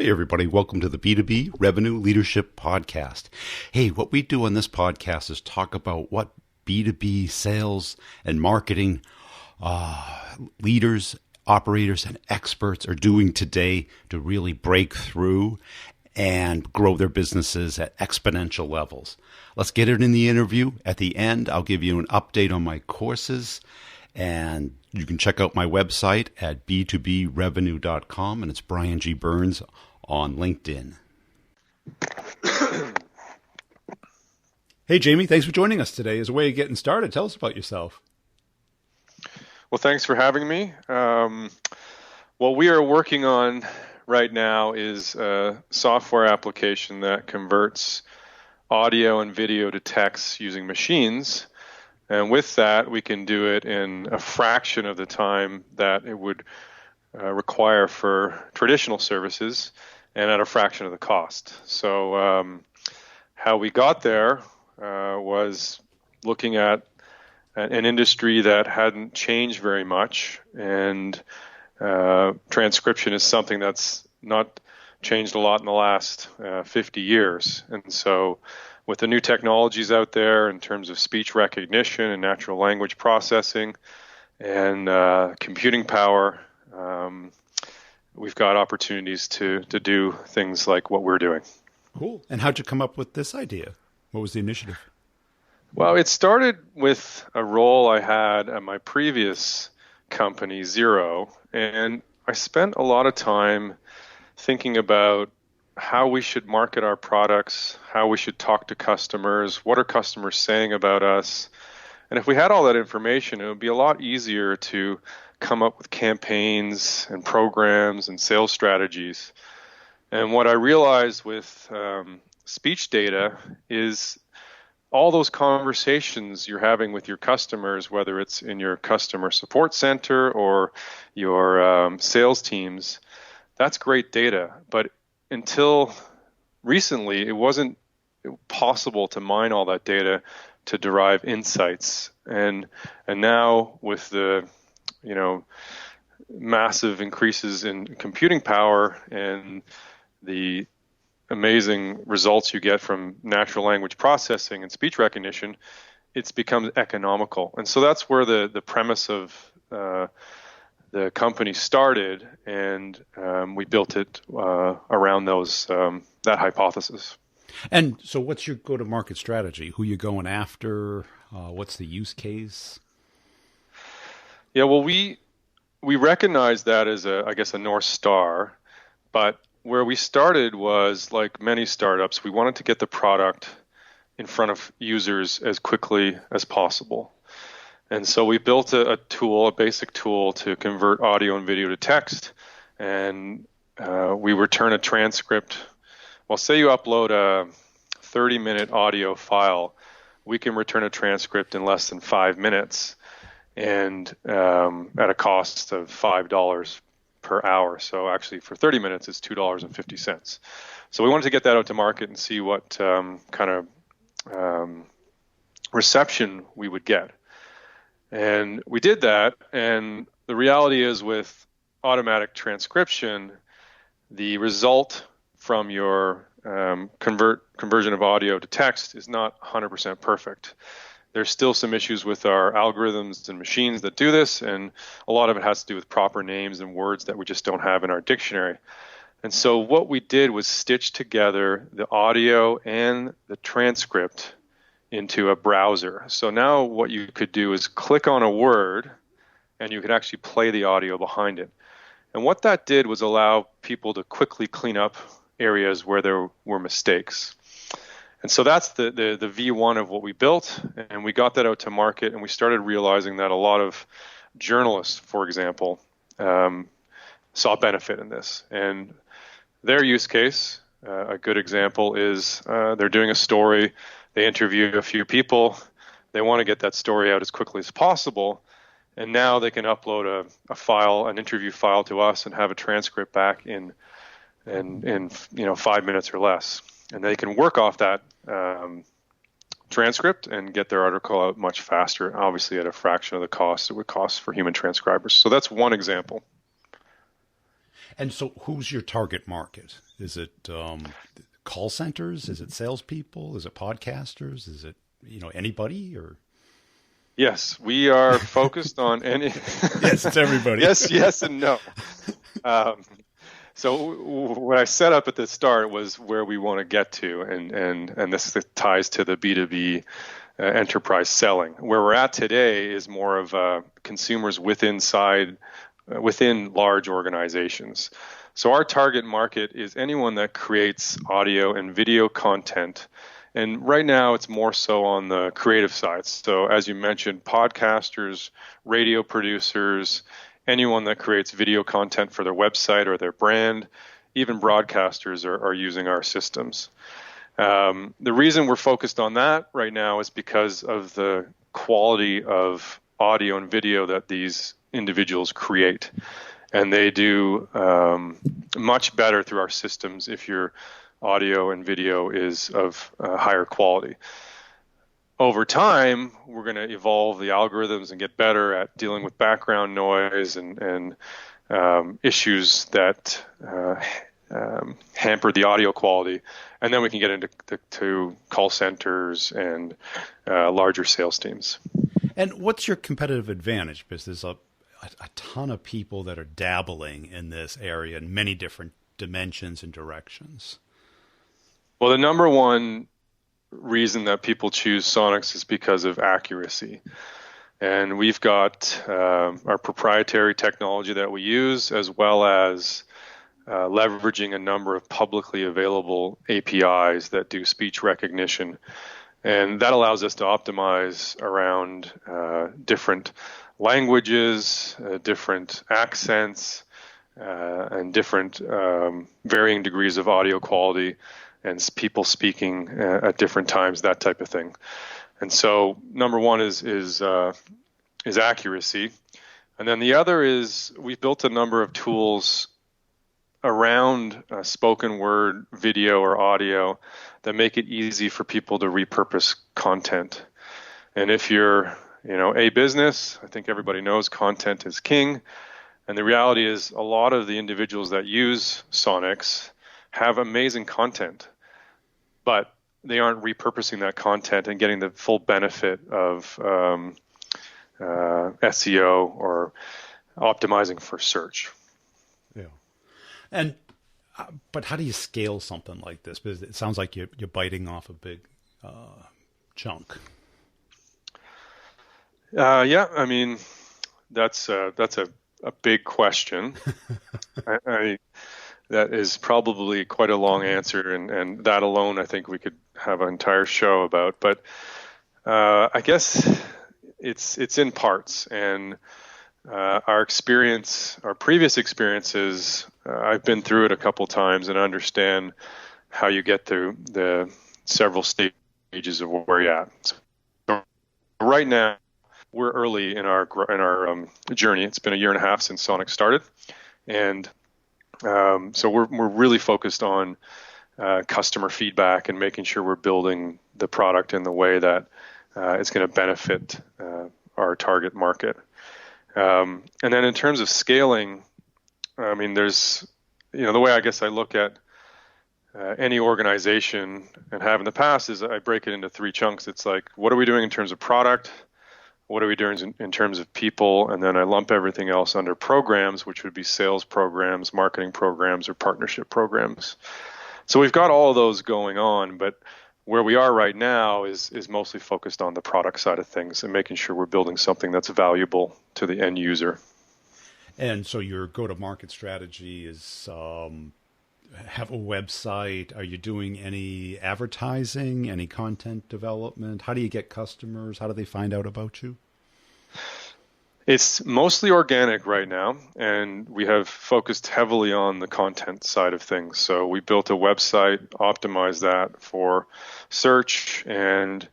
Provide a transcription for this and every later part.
Hey, everybody. Welcome to the B2B Revenue Leadership Podcast. Hey, what we do on this podcast is talk about what B2B sales and marketing leaders, operators, and experts are doing today to really break through and grow their businesses at exponential levels. Let's get it in the interview. At the end, I'll give you an update on my courses, and you can check out my website at b2brevenue.com, and it's Brian G. Burns on LinkedIn. Hey, Jamie, thanks for joining us today. As a way of getting started, tell us about yourself. Well, thanks for having me. What we are working on right now is a software application that converts audio and video to text using machines. And with that, we can do it in a fraction of the time that it would require for traditional services and at a fraction of the cost. So how we got there was looking at an industry that hadn't changed very much, and transcription is something that's not changed a lot in the last 50 years. And so with the new technologies out there in terms of speech recognition and natural language processing and computing power, we've got opportunities to do things like what we're doing. Cool. And how'd you come up with this idea? What was the initiative? Well, it started with a role I had at my previous company, Xero, and I spent a lot of time thinking about how we should market our products, how we should talk to customers, what are customers saying about us. And if we had all that information, it would be a lot easier to come up with campaigns and programs and sales strategies. And what I realized with speech data is all those conversations you're having with your customers, whether it's in your customer support center or your sales teams, that's great data. But until recently, it wasn't possible to mine all that data to derive insights. And now with the massive increases in computing power and the amazing results you get from natural language processing and speech recognition, it's become economical. And so that's where the premise of the company started, and we built it around that hypothesis. And so what's your go-to-market strategy? Who you going after? What's the use case? Yeah, well, we recognize that as a North Star, but where we started was, like many startups, we wanted to get the product in front of users as quickly as possible. And so we built a basic tool to convert audio and video to text, and we return a transcript. Well, say you upload a 30-minute audio file, we can return a transcript in less than 5 minutes, and at a cost of $5 per hour. So actually for 30 minutes, it's $2.50. So we wanted to get that out to market and see what kind of reception we would get. And we did that, and the reality is with automatic transcription, the result from your conversion of audio to text is not 100% perfect. There's still some issues with our algorithms and machines that do this, and a lot of it has to do with proper names and words that we just don't have in our dictionary. And so what we did was stitch together the audio and the transcript into a browser. So now what you could do is click on a word, and you could actually play the audio behind it. And what that did was allow people to quickly clean up areas where there were mistakes. And so that's the V1 of what we built, and we got that out to market, and we started realizing that a lot of journalists, for example, saw benefit in this. And their use case, a good example is they're doing a story, they interview a few people, they want to get that story out as quickly as possible, and now they can upload a file, an interview file to us, and have a transcript back in 5 minutes or less. And they can work off that transcript and get their article out much faster, obviously at a fraction of the cost it would cost for human transcribers. So that's one example. And so who's your target market? Is it call centers? Is it salespeople? Is it podcasters? Is it, anybody or? Yes, we are focused on any. Yes, it's everybody. Yes, and no. So what I set up at the start was where we want to get to, and this ties to the B2B enterprise selling. Where we're at today is more of consumers within large organizations. So our target market is anyone that creates audio and video content. And right now it's more so on the creative side. So as you mentioned, podcasters, radio producers, anyone that creates video content for their website or their brand, even broadcasters are using our systems. The reason we're focused on that right now is because of the quality of audio and video that these individuals create. And they do much better through our systems if your audio and video is of higher quality. Over time, we're going to evolve the algorithms and get better at dealing with background noise and issues that hamper the audio quality. And then we can get into to call centers and larger sales teams. And what's your competitive advantage? Because there's a ton of people that are dabbling in this area in many different dimensions and directions. Well, the number one reason that people choose Sonics is because of accuracy. And we've got our proprietary technology that we use, as well as leveraging a number of publicly available APIs that do speech recognition. And that allows us to optimize around different languages, different accents, and different varying degrees of audio quality, and people speaking at different times, that type of thing. And so, number one is accuracy, and then the other is we've built a number of tools around spoken word, video, or audio that make it easy for people to repurpose content. And if you're, a business, I think everybody knows content is king. And the reality is a lot of the individuals that use Sonics have amazing content, but they aren't repurposing that content and getting the full benefit of SEO or optimizing for search. Yeah. And but how do you scale something like this? Because it sounds like you're biting off a big chunk. Yeah, I mean, that's a big question. That is probably quite a long answer, and that alone, I think we could have an entire show about. But I guess it's in parts, and our previous experiences, I've been through it a couple times and understand how you get through the several stages of where you're at. So right now, we're early in our journey. It's been 1.5 years since Sonic started, and so we're really focused on customer feedback and making sure we're building the product in the way that it's going to benefit our target market. And then in terms of scaling, I mean, there's, the way I guess I look at any organization and have in the past is I break it into 3 chunks. It's like, what are we doing in terms of product? What are we doing in terms of people? And then I lump everything else under programs, which would be sales programs, marketing programs, or partnership programs. So we've got all of those going on, but where we are right now is mostly focused on the product side of things and making sure we're building something that's valuable to the end user. And so your go-to-market strategy is have a website. Are you doing any advertising, any content development? How do you get customers? How do they find out about you? It's mostly organic right now, and we have focused heavily on the content side of things. So we built a website, optimized that for search, and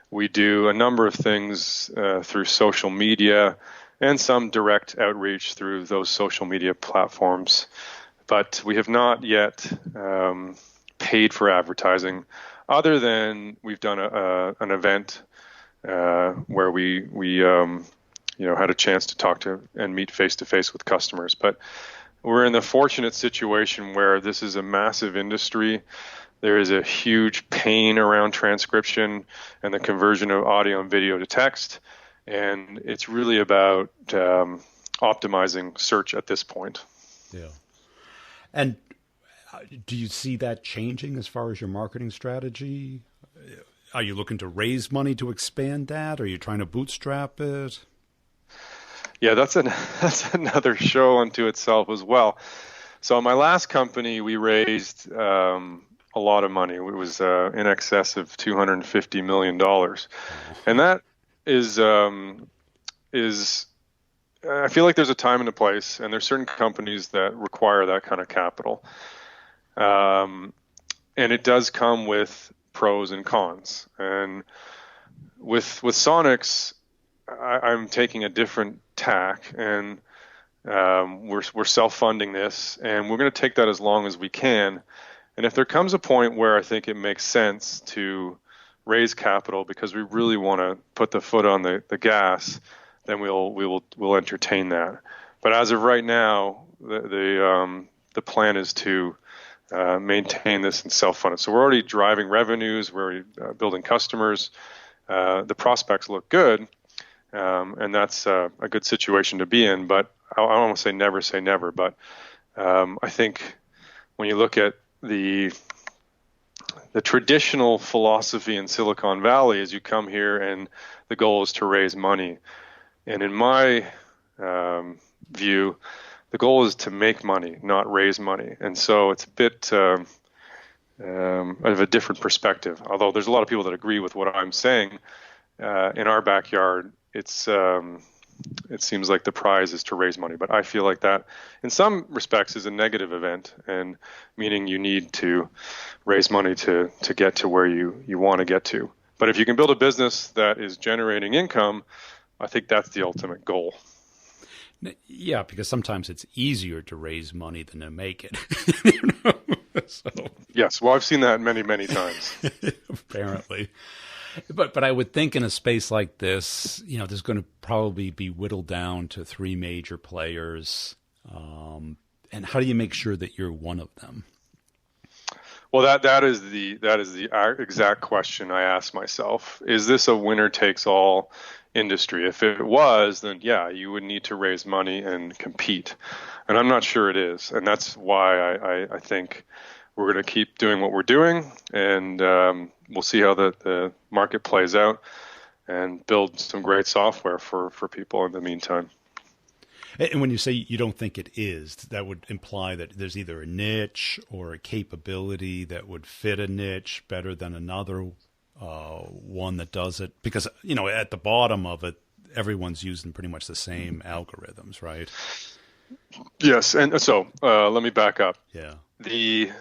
we do a number of things through social media and some direct outreach through those social media platforms. But we have not yet paid for advertising, other than we've done an event where we had a chance to talk to and meet face to face with customers. But we're in the fortunate situation where this is a massive industry. There is a huge pain around transcription and the conversion of audio and video to text. And it's really about optimizing search at this point. Yeah. And do you see that changing as far as your marketing strategy? Are you looking to raise money to expand that? Are you trying to bootstrap it? Yeah, that's another show unto itself as well. So in my last company, we raised a lot of money. It was in excess of $250 million. And that is I feel like there's a time and a place, and there's certain companies that require that kind of capital. And it does come with pros and cons. And with Sonics, I'm taking a different tack, and we're self-funding this, and we're going to take that as long as we can. And if there comes a point where I think it makes sense to raise capital because we really want to put the foot on the gas, then we'll entertain that. But as of right now, the plan is to maintain this and self-fund it. So we're already driving revenues, we're building customers. The prospects look good, and that's a good situation to be in. But I don't want to say never. But I think when you look at the traditional philosophy in Silicon Valley is you come here and the goal is to raise money. And in my view, the goal is to make money, not raise money. And so it's a bit of a different perspective. Although there's a lot of people that agree with what I'm saying. In our backyard, it seems like the prize is to raise money. But I feel like that, in some respects, is a negative event, and meaning you need to raise money to get to where you want to get to. But if you can build a business that is generating income, I think that's the ultimate goal. Yeah, because sometimes it's easier to raise money than to make it. So. Yes, well, I've seen that many, many times. Apparently. But I would think in a space like this, there's going to probably be whittled down to 3 major players. And how do you make sure that you're one of them? Well, that is the exact question I asked myself. Is this a winner takes all industry? If it was, then yeah, you would need to raise money and compete. And I'm not sure it is. And that's why I think we're going to keep doing what we're doing, and we'll see how the market plays out and build some great software for people in the meantime. And when you say you don't think it is, that would imply that there's either a niche or a capability that would fit a niche better than another one that does it. Because, at the bottom of it, everyone's using pretty much the same algorithms, right? Yes. And so let me back up. Yeah. The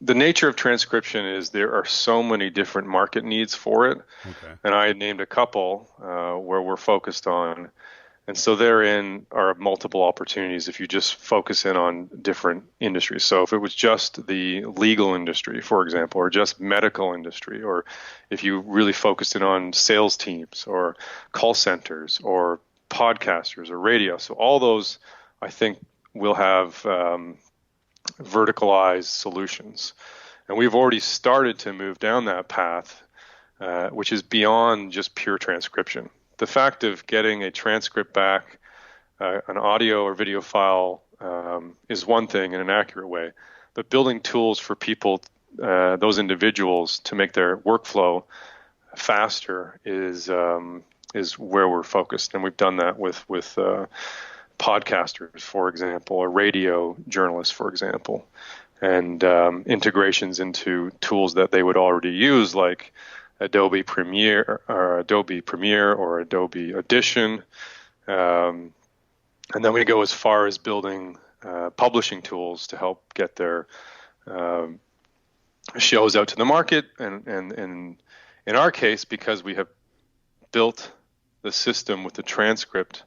nature of transcription is there are so many different market needs for it. Okay. And I named a couple where we're focused on. And so therein are multiple opportunities if you just focus in on different industries. So if it was just the legal industry, for example, or just medical industry, or if you really focused in on sales teams or call centers or podcasters or radio. So all those, I think, will have verticalized solutions. And we've already started to move down that path, which is beyond just pure transcription. The fact of getting a transcript back, an audio or video file, is one thing in an accurate way. But building tools for people, those individuals, to make their workflow faster is where we're focused. And we've done that with podcasters, for example, or radio journalists, for example, and integrations into tools that they would already use, like Adobe Premiere or Adobe Audition. And then we go as far as building publishing tools to help get their shows out to the market. And in our case, because we have built the system with the transcript,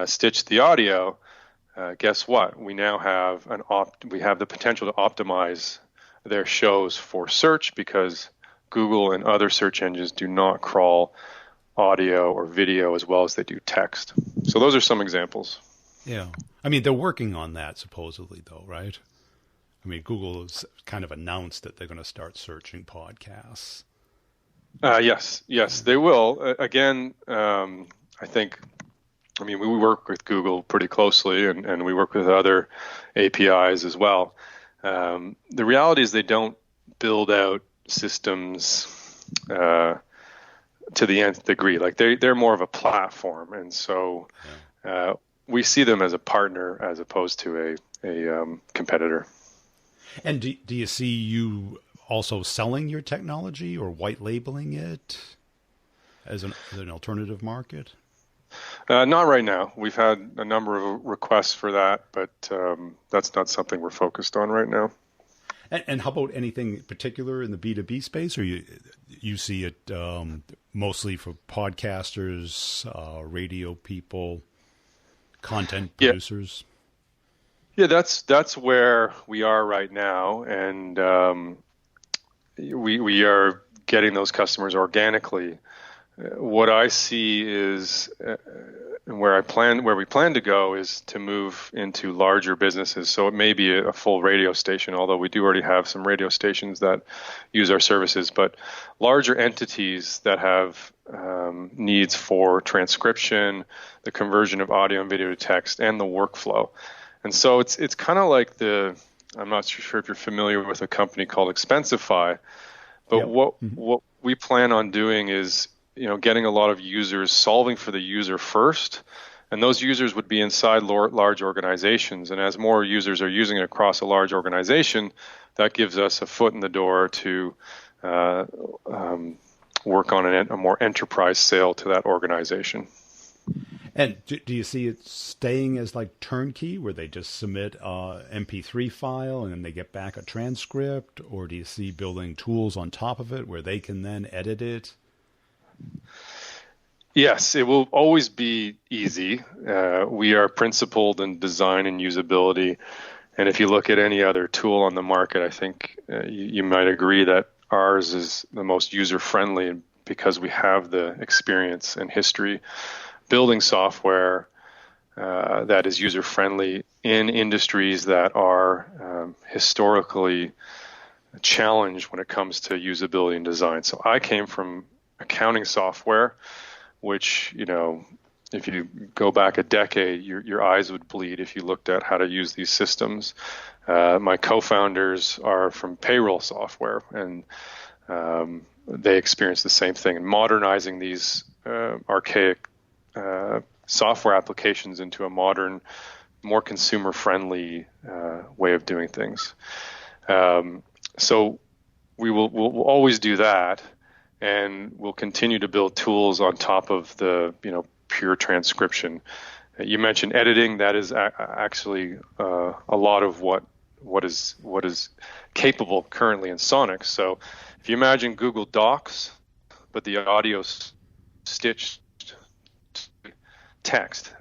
stitched the audio, guess what? We now have we have the potential to optimize their shows for search, because Google and other search engines do not crawl audio or video as well as they do text. So those are some examples. Yeah. I mean, they're working on that supposedly, though, right? I mean, Google has kind of announced that they're going to start searching podcasts. Yes, they will. Again, I think, I mean, we work with Google pretty closely, and we work with other APIs as well. The reality is they don't build out systems to the nth degree. Like they're more of a platform, and so we see them as a partner as opposed to a competitor. And do you see you also selling your technology or white labeling it as an alternative market? Not right now. We've had a number of requests for that, but that's not something we're focused on right now. And how about anything particular in the B2B space, or you see it mostly for podcasters, radio people, content producers? Yeah, that's where we are right now, and we are getting those customers organically. What I see is where we plan to go is to move into larger businesses. So it may be a full radio station, although we do already have some radio stations that use our services, but larger entities that have needs for transcription, the conversion of audio and video to text, and the workflow. And so it's kind of like I'm not sure if you're familiar with a company called Expensify, but what we plan on doing is getting a lot of users, solving for the user first, and those users would be inside large organizations. And as more users are using it across a large organization, that gives us a foot in the door to work on a more enterprise sale to that organization. And do you see it staying as like turnkey, where they just submit a MP3 file and then they get back a transcript, or do you see building tools on top of it where they can then edit it? Yes, it will always be easy. We are principled in design and usability. And if you look at any other tool on the market, I think you might agree that ours is the most user-friendly because we have the experience and history building software that is user-friendly in industries that are historically challenged when it comes to usability and design. So I came from accounting software, which, if you go back a decade, your eyes would bleed if you looked at how to use these systems. My co-founders are from payroll software, and they experienced the same thing. And modernizing these archaic software applications into a modern, more consumer-friendly way of doing things. So we'll always do that. And we'll continue to build tools on top of the pure transcription. You mentioned editing. That is actually a lot of what is capable currently in Sonic. So if you imagine Google Docs, but the audio stitched to text,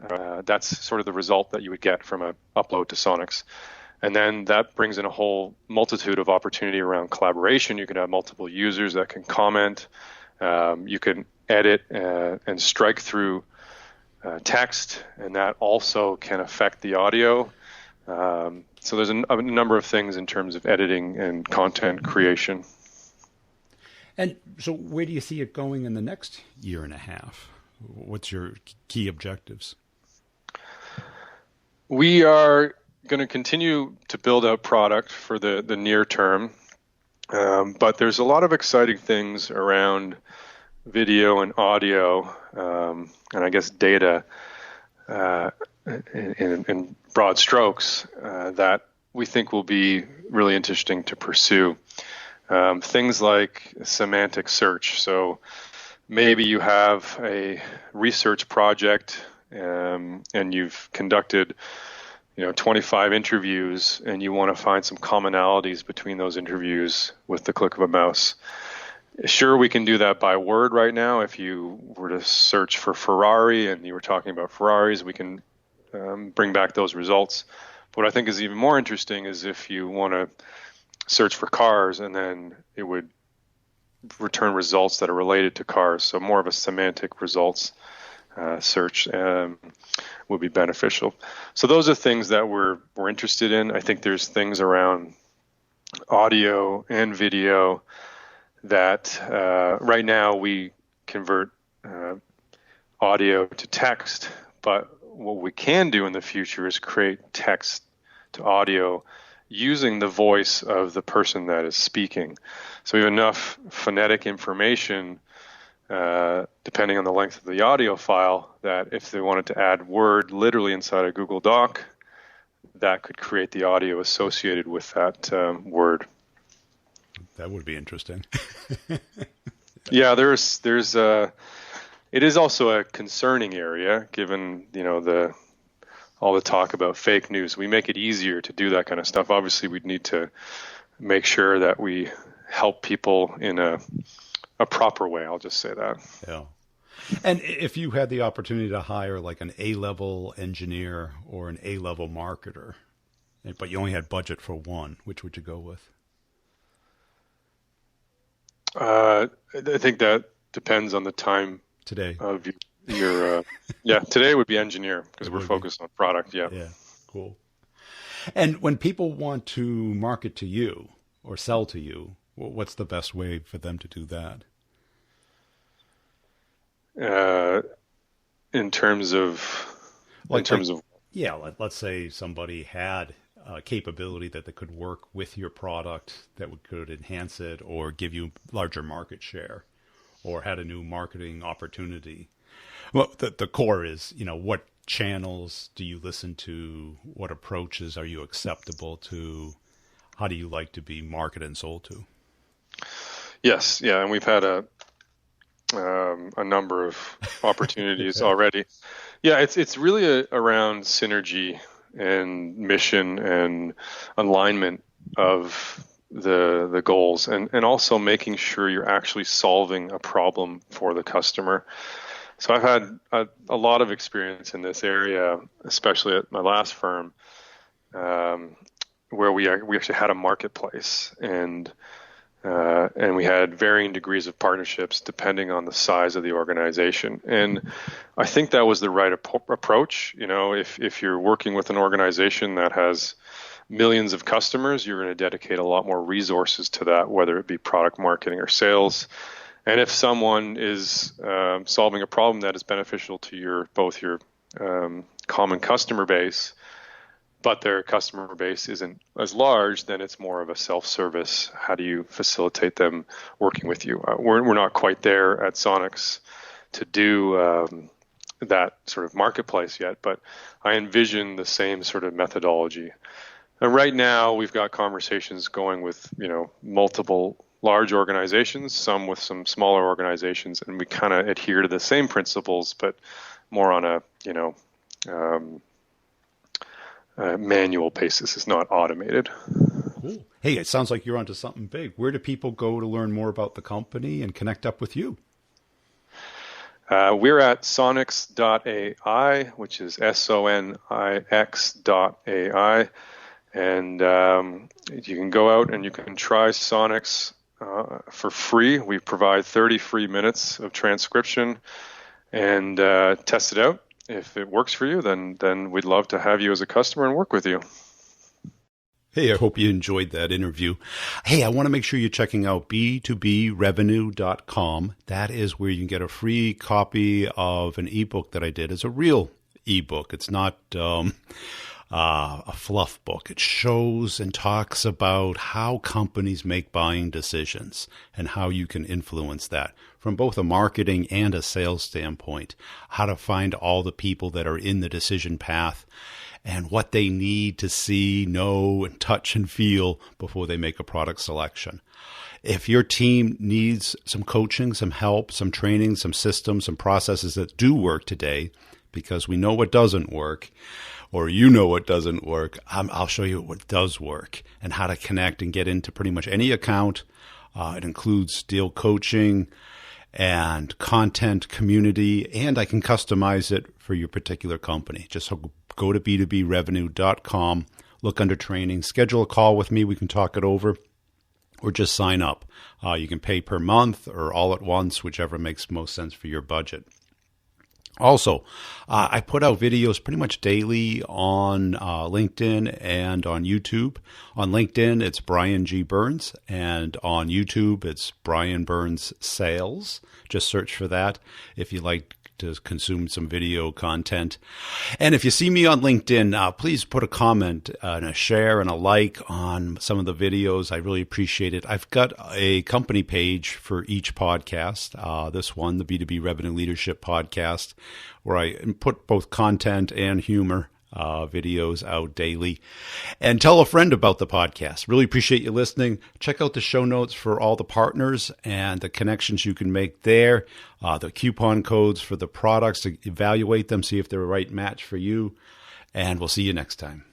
that's sort of the result that you would get from an upload to Sonics. And then that brings in a whole multitude of opportunity around collaboration. You can have multiple users that can comment. You can edit and strike through text, and that also can affect the audio. So there's a number of things in terms of editing and content creation. And so where do you see it going in the next year and a half? What's your key objectives? We are going to continue to build out product for the near term, but there's a lot of exciting things around video and audio, and I guess data in broad strokes that we think will be really interesting to pursue. Things like semantic search. So maybe you have a research project and you've conducted 25 interviews, and you want to find some commonalities between those interviews with the click of a mouse. Sure, we can do that by word right now. If you were to search for Ferrari and you were talking about Ferraris, we can bring back those results. But what I think is even more interesting is if you want to search for cars, and then it would return results that are related to cars. So more of a semantic results search would be beneficial. So those are things that we're interested in. I think there's things around audio and video that right now we convert audio to text, but what we can do in the future is create text to audio using the voice of the person that is speaking. So we have enough phonetic information, depending on the length of the audio file, that if they wanted to add word literally inside a Google Doc, that could create the audio associated with that word. That would be interesting. Yeah, it is also a concerning area, given all the talk about fake news. We make it easier to do that kind of stuff. Obviously, we'd need to make sure that we help people in a proper way. I'll just say that. Yeah. And if you had the opportunity to hire like an A-level engineer or an A-level marketer, but you only had budget for one, which would you go with? I think that depends on the time today of your today would be engineer, because we're focused on product. Yeah, cool. And when people want to market to you or sell to you, what's the best way for them to do that? In terms of let's say somebody had a capability that they could work with your product that could enhance it or give you larger market share, or had a new marketing opportunity. Well, the core is, what channels do you listen to? What approaches are you acceptable to? How do you like to be marketed and sold to? Yes. Yeah. And we've had a number of opportunities already. Yeah. It's really around synergy and mission and alignment of the goals, and also making sure you're actually solving a problem for the customer. So I've had a lot of experience in this area, especially at my last firm, where we actually had a marketplace, and we had varying degrees of partnerships depending on the size of the organization. And I think that was the right approach. If you're working with an organization that has millions of customers, you're going to dedicate a lot more resources to that, whether it be product marketing or sales. And if someone is solving a problem that is beneficial to both your common customer base, but their customer base isn't as large, then it's more of a self-service. How do you facilitate them working with you? We're not quite there at Sonics to do that sort of marketplace yet, but I envision the same sort of methodology. And right now, we've got conversations going with multiple large organizations, some with some smaller organizations, and we kind of adhere to the same principles, but more on a manual basis. It's not automated. Cool. Hey, it sounds like you're onto something big. Where do people go to learn more about the company and connect up with you? We're at sonics.ai, which is sonix.ai. And you can go out and you can try Sonics for free. We provide 30 free minutes of transcription and test it out. If it works for you, then we'd love to have you as a customer and work with you. Hey, I hope you enjoyed that interview. Hey, I want to make sure you're checking out b2brevenue.com. That is where you can get a free copy of an ebook that I did. It's a real ebook. It's not a fluff book. It shows and talks about how companies make buying decisions and how you can influence that from both a marketing and a sales standpoint, how to find all the people that are in the decision path and what they need to see, know, and touch and feel before they make a product selection. If your team needs some coaching, some help, some training, some systems, some processes that do work today, because we know what doesn't work, or what doesn't work, I'll show you what does work and how to connect and get into pretty much any account. It includes deal coaching and content community, and I can customize it for your particular company. Just go to b2brevenue.com, look under training, schedule a call with me. We can talk it over. or just sign up. You can pay per month or all at once, whichever makes most sense for your budget. Also, I put out videos pretty much daily on LinkedIn and on YouTube. On LinkedIn, it's Brian G. Burns, and on YouTube, it's Brian Burns Sales. Just search for that if you like to consume some video content. And if you see me on LinkedIn, please put a comment and a share and a like on some of the videos. I really appreciate it. I've got a company page for each podcast. This one, the B2B Revenue Leadership Podcast, where I put both content and humor videos out daily. And tell a friend about the podcast. Really appreciate you listening. Check out the show notes for all the partners and the connections you can make there, the coupon codes for the products to evaluate them, see if they're a right match for you. And we'll see you next time.